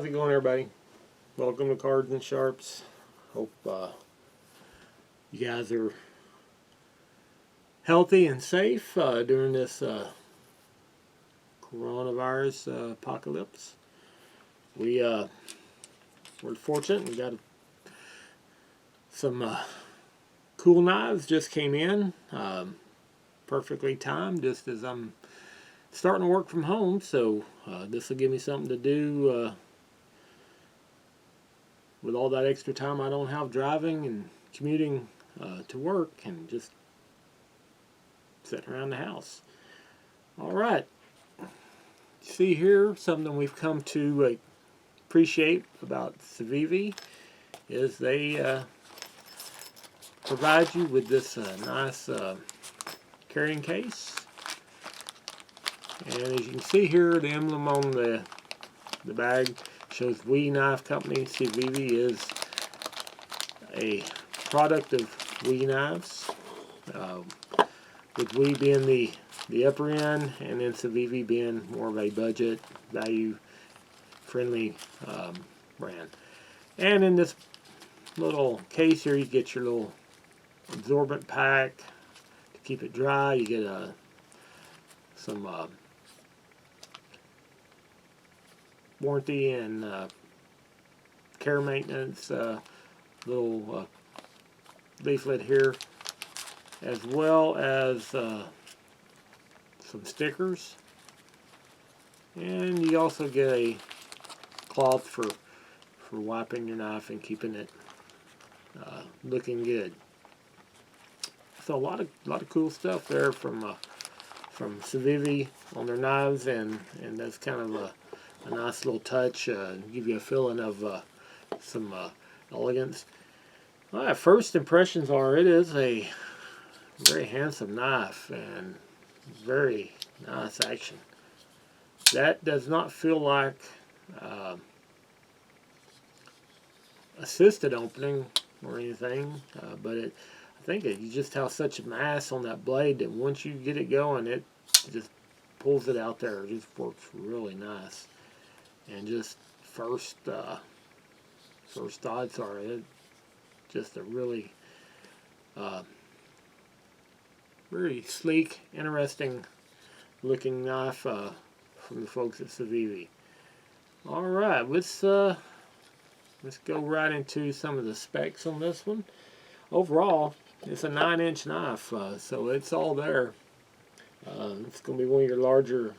How's it going, everybody? Welcome to Cards and Sharps. Hope you guys are healthy and safe during this coronavirus apocalypse. We're fortunate. We got some cool knives just came in, perfectly timed, just as I'm starting to work from home. So this will give me something to do with all that extra time I don't have driving and commuting to work, and just sitting around the house. All right. See here, something we've come to appreciate about Civivi is they provide you with this nice carrying case. And as you can see here, the emblem on the bag shows We Knife Company. Civivi is a product of We Knives, with We being the upper end, and then Civivi being more of a budget, value-friendly brand. And in this little case here, you get your little absorbent pack to keep it dry. You get some warranty and care maintenance little leaflet here, as well as some stickers, and you also get a cloth for wiping your knife and keeping it looking good. So a lot of cool stuff there from Civivi on their knives, and that's kind of a nice little touch, give you a feeling of some elegance. Well, first impressions are it is a very handsome knife and very nice action. That does not feel like assisted opening or anything, but I think you just have such a mass on that blade that once you get it going, it just pulls it out there. It just works really nice. And just first thoughts are just a really very sleek, interesting looking knife from the folks at Civivi. All right, let's go right into some of the specs on this one. Overall, it's a 9-inch knife, so it's all there. It's going to be one of your larger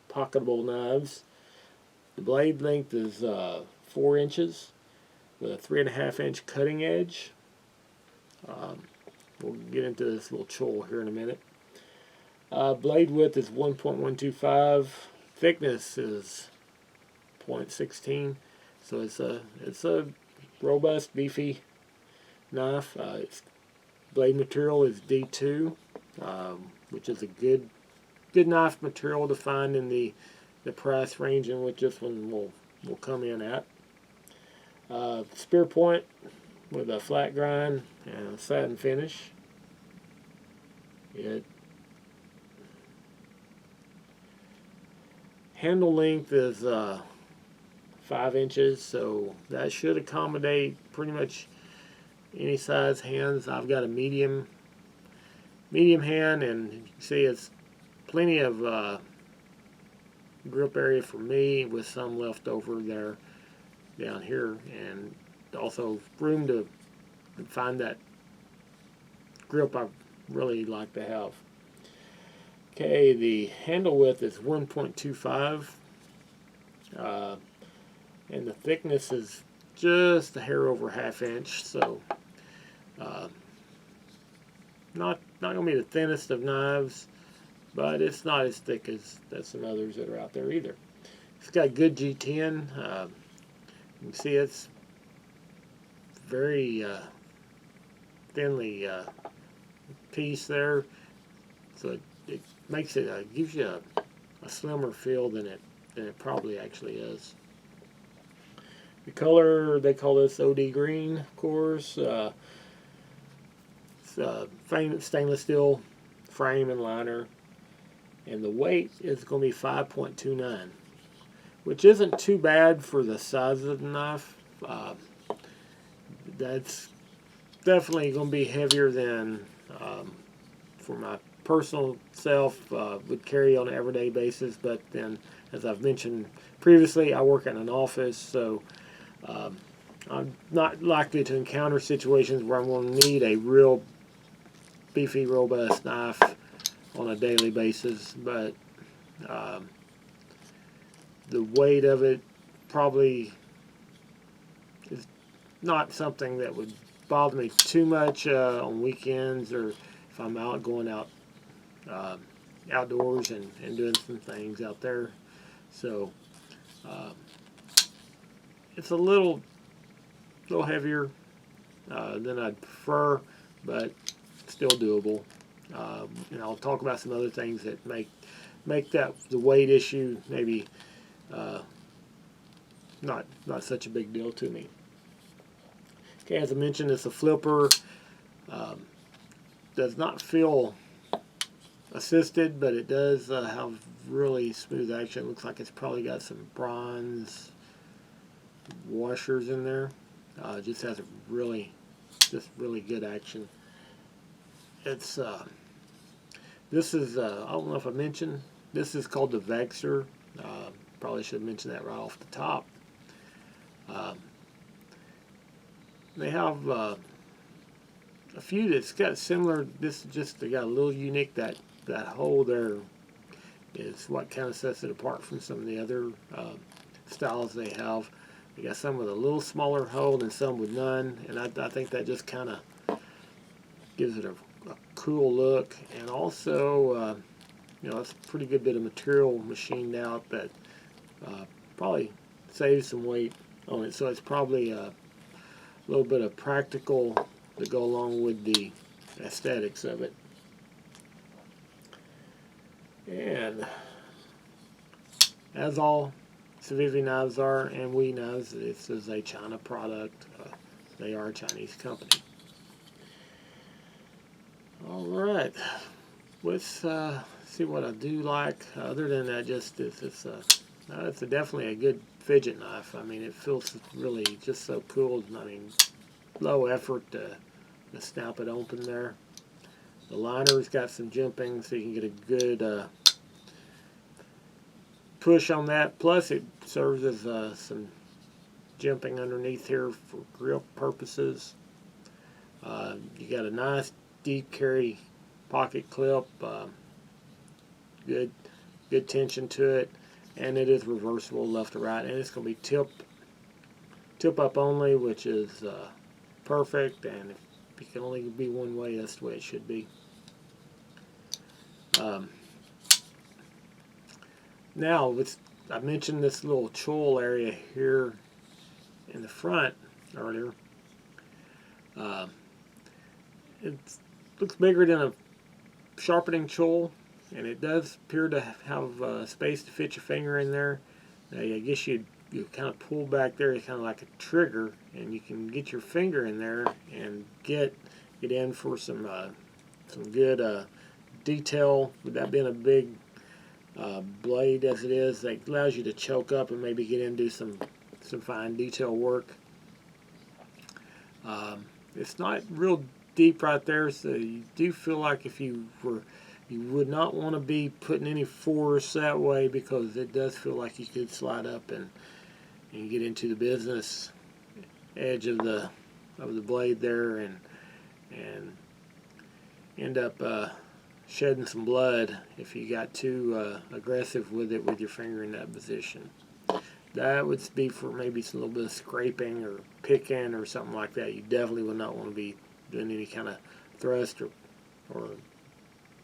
pocketable knives. The blade length is 4 inches with a 3.5-inch cutting edge. We'll get into this little chole here in a minute. Blade width is 1.125. Thickness is 0.16. So it's a robust, beefy knife. Its blade material is D2, which is a good knife material to find in the price range in which this one will come in at. Spear point with a flat grind and a satin finish. Handle length is 5 inches, so that should accommodate pretty much any size hands. I've got a medium hand, and you can see it's plenty of grip area for me, with some left over there down here, and also room to find that grip I really like to have. Okay, the handle width is 1.25, and the thickness is just a hair over ½ inch, so not gonna be the thinnest of knives, but it's not as thick as some others that are out there either. It's got good G10. You can see it's very thinly piece there, so it makes it gives you a slimmer feel than it probably actually is. The color, they call this OD green, of course. It's stainless steel frame and liner, and the weight is going to be 5.29, which isn't too bad for the size of the knife. That's definitely going to be heavier than for my personal self would carry on an everyday basis. But then, as I've mentioned previously, I work in an office, so I'm not likely to encounter situations where I'm going to need a real beefy, robust knife on a daily basis. But the weight of it probably is not something that would bother me too much on weekends, or if I'm out going out outdoors and doing some things out there. So it's a little heavier than I'd prefer, but still doable. And I'll talk about some other things that make that the weight issue maybe not such a big deal to me. Okay, as I mentioned, it's a flipper. Does not feel assisted, but it does have really smooth action. It looks like it's probably got some bronze washers in there. Just has a really good action. It's this is I don't know if I mentioned, this is called the Vexer. Probably should have mentioned that right off the top. They have a few that's got similar. This just, they got a little unique. That hole there is what kind of sets it apart from some of the other styles they have. They got some with a little smaller hole and some with none, and I think that just kind of gives it a cool look. And also, you know, it's a pretty good bit of material machined out that probably saves some weight on it. So it's probably a little bit of practical to go along with the aesthetics of it. And as all Civivi knives are, and we knives, this is a China product. They are a Chinese company. Alright, let's see what I do like. Other than that, just it's definitely a good fidget knife. I mean, it feels really just so cool. I mean, low effort to snap it open there. The liner's got some jimping, so you can get a good push on that. Plus, it serves as some jimping underneath here for grip purposes. You got a nice deep carry pocket clip. Good tension to it, and it is reversible left to right, and it's going to be tip up only, which is perfect. And if it can only be one way, that's the way it should be. Now, I mentioned this little choil area here in the front earlier. It looks bigger than a sharpening choil, and it does appear to have space to fit your finger in there. Now, I guess you kind of pull back there. It's kind of like a trigger, and you can get your finger in there and get in for some good detail. With that being a big blade as it is, that allows you to choke up and maybe get into some fine detail work. It's not real deep right there, so you do feel like if you would not want to be putting any force that way, because it does feel like you could slide up and get into the business edge of the blade there and end up shedding some blood if you got too aggressive with it with your finger in that position. That would be for maybe some little bit of scraping or picking or something like that. You definitely would not want to be doing any kind of thrust or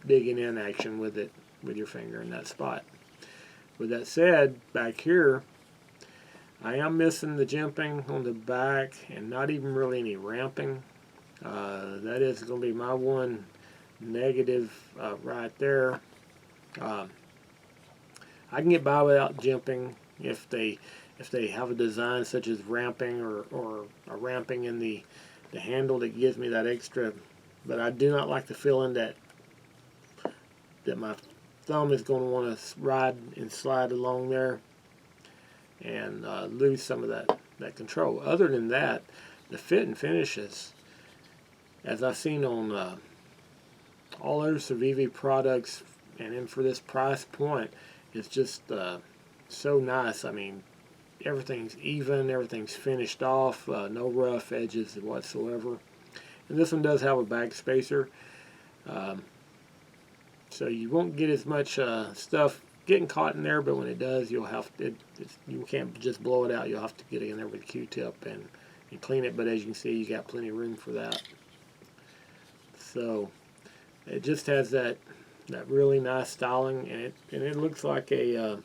digging in action with it with your finger in that spot. With that said, back here I am missing the jimping on the back, and not even really any ramping. That is going to be my one negative right there. I can get by without jimping if they have a design such as ramping or a ramping in the handle that gives me that extra. But I do not like the feeling that my thumb is going to want to ride and slide along there. and lose some of that control. Other than that, the fit and finishes, as I've seen on all other Civivi products, and then for this price point, it's just so nice. I mean, everything's even, everything's finished off, no rough edges whatsoever. And this one does have a back spacer, so you won't get as much stuff getting caught in there, but when it does, you'll have to, you can't just blow it out. You'll have to get in there with a Q-tip and clean it, but as you can see, you got plenty of room for that. So it just has that really nice styling, and it looks like a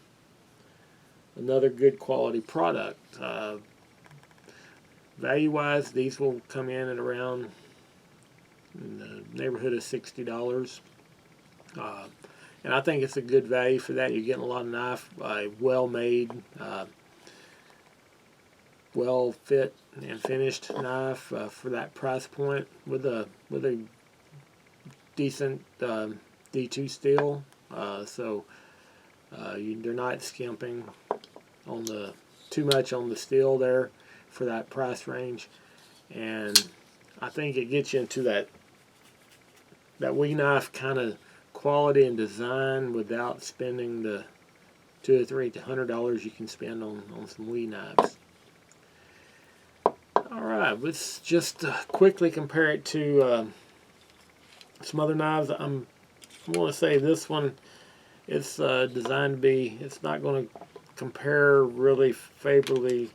another good quality product. Value-wise, these will come in at around in the neighborhood of $60. And I think it's a good value for that. You're getting a lot of knife, well-made, well-fit and finished knife for that price point with a decent D2 steel. So they're not skimping on too much on the steel there for that price range, and I think it gets you into that wee knife kind of quality and design without spending the $200 or $300 you can spend on some wee knives. Alright, let's just quickly compare it to some other knives. I want to say this one, it's designed to be, it's not going to compare really favorably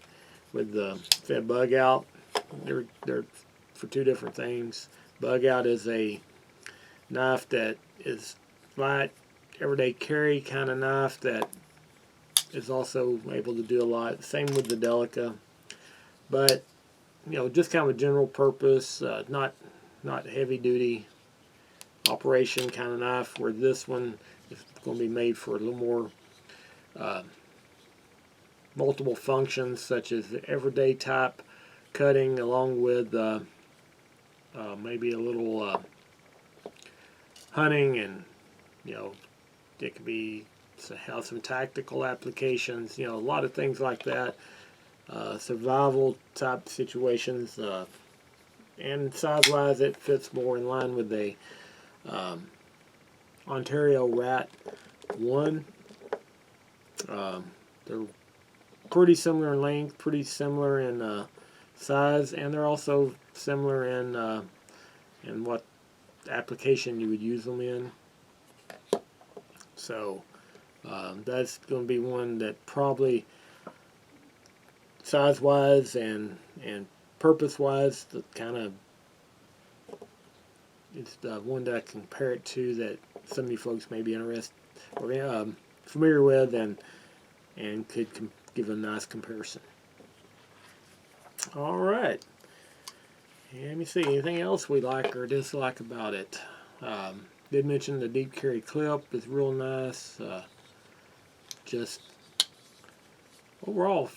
with the Bug Out. They're for two different things. Bug Out is a knife that is light, everyday carry kind of knife that is also able to do a lot. Same with the Delica, but you know, just kind of a general purpose, not heavy duty operation kind of knife. Where this one is going to be made for a little more multiple functions, such as the everyday type cutting, along with maybe a little hunting, and you know, it could be have some tactical applications. You know, a lot of things like that. Survival type situations, and size-wise, it fits more in line with the Ontario Rat 1. They're pretty similar in length, pretty similar in size, and they're also similar in what application you would use them in. So that's going to be one that probably size-wise and purpose-wise, the kind of, it's the one that I compare it to that some of you folks may be interested or familiar with, and could give a nice comparison. All right. Let me see, anything else we like or dislike about it? Did mention the deep carry clip is real nice. Just overall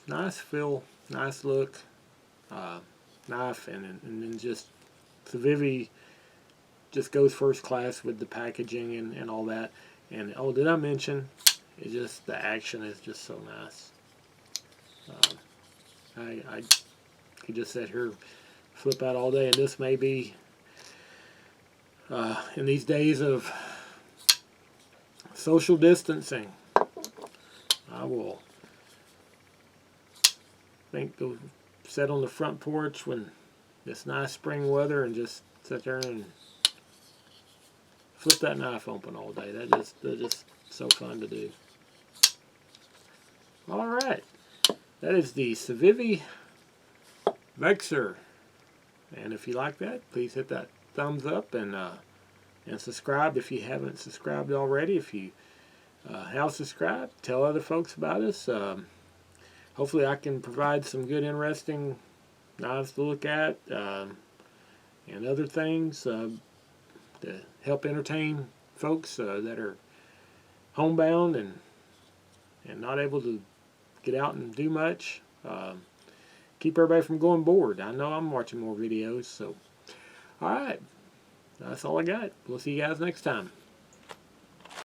nice feel, nice look, knife, and then just Civivi just goes first class with the packaging and all that. And oh, did I mention it? Just the action is just so nice. I could just sit here, flip out all day, and this may be in these days of social distancing, I will think to sit on the front porch when it's nice spring weather and just sit there and flip that knife open all day. That's just so fun to do. All right, that is the Civivi Vexer, and if you like that, please hit that thumbs up and subscribe if you haven't subscribed already. If you have subscribed, tell other folks about us. Hopefully I can provide some good, interesting knives to look at, and other things to help entertain folks that are homebound and not able to get out and do much. Keep everybody from going bored. I know I'm watching more videos, so alright, that's all I got. We'll see you guys next time.